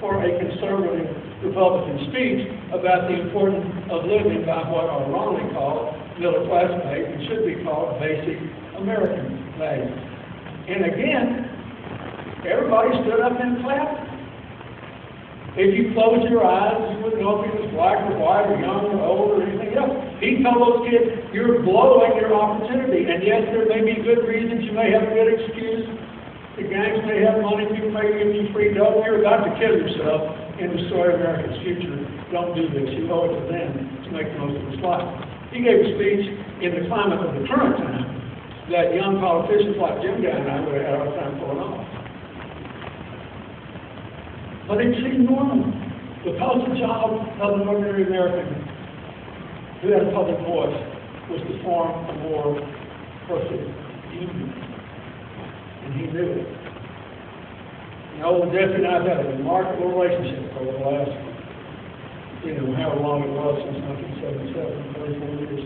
for a conservative Republican speech about the importance of living by what are wrongly called middle-class values and should be called basic American values. And again, everybody stood up and clapped. If you closed your eyes, you wouldn't know if he was black or white or young or old or anything else. He told those kids, you're blowing your opportunity. And yes, there may be good reasons. You may have a good excuse. The gangs may have money. People may give you free dope. You're about to kill yourself and destroy America's future. Don't do this. You owe it to them to make the most of this life. He gave a speech in the climate of the current time that young politicians like Jim Guy and I would have had our time pulling off. But it seemed normal because the job of an ordinary American who had a public voice was to form a more perfect union. And he knew it. And old Jeffrey and I have had a remarkable relationship over the last, however long it was, since 1977, 34 years.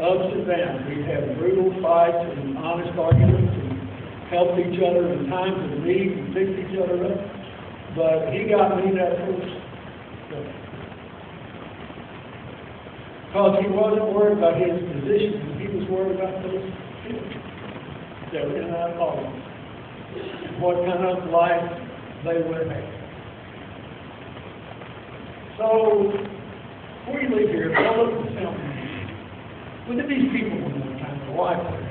Ups and downs. We've had brutal fights and honest arguments and helped each other in times of need and picked each other up. But he got me that first step. Because he wasn't worried about his position, he was worried about those people that were in that audience and what kind of life they would have. So, before you leave here, go look at the film. Look at these people one more time, the life they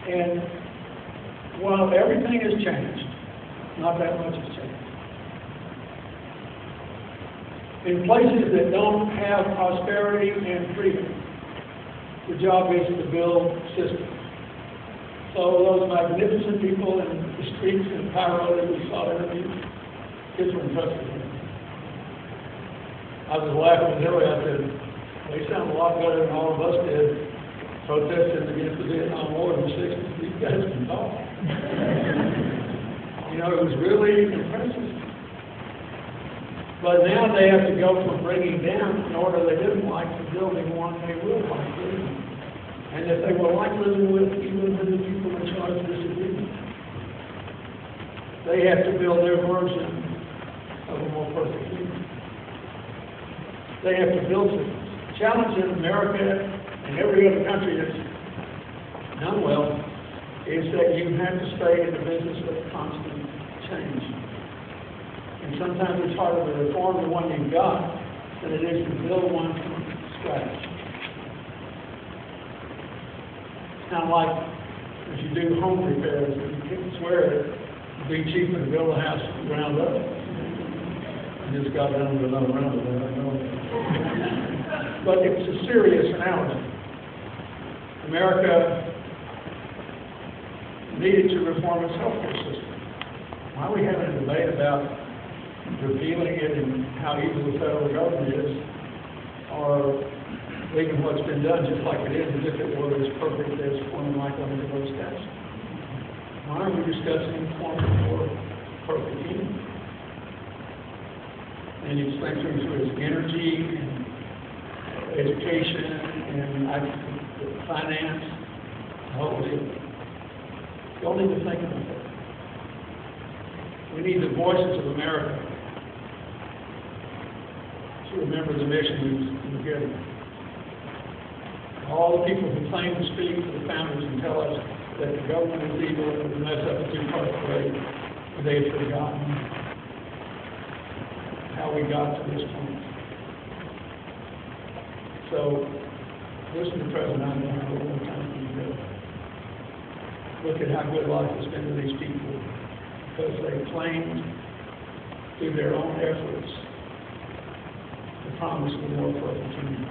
had. And while everything has changed, not that much has changed. In places that don't have prosperity and freedom, the job is to build systems. So those magnificent people in the streets in Cairo that we saw interviewed, kids were impressed with them. I was laughing with Hillary. I said, they sound a lot better than all of us did protesting against the Vietnam War in the 60s. These guys can talk. It was really impressive. But now they have to go from bringing down an order they didn't like to building one they will like living with. And if they will like living with even the people in charge of this agreement, they have to build their version of a more perfect union. They have to build systems. The challenge in America and every other country that's done well is that you have to stay in the business of constant change. And sometimes it's harder to reform the one you've got than it is to build one from scratch. It's kind of like if you do home repairs, you can't swear it'd be cheaper to build a house from the ground up. I just got down to another round of that, I know. But it's a serious analogy. America needed to reform its healthcare system. Why are we having a debate about repealing it and how evil the federal government is, or leaving what's been done just like it is, as if it were as perfect as forming like one of those steps? Why are we discussing forming for perfect union? And you think through its energy and education and finance, the whole deal. Y'all need to think about that. We need the voices of America to remember the mission we've given. All the people who claim to speak for the founders and tell us that the government is evil and we mess up a two-part parade, they've forgotten how we got to this point. So, listen to President Eisenhower one more time when you go. Look at how good life has been to these people because they claimed through their own efforts the promise of a more perfect union.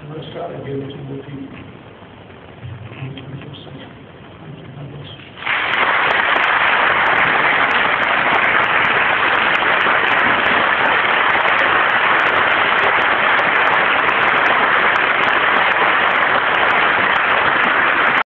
And let's try to give it to more people.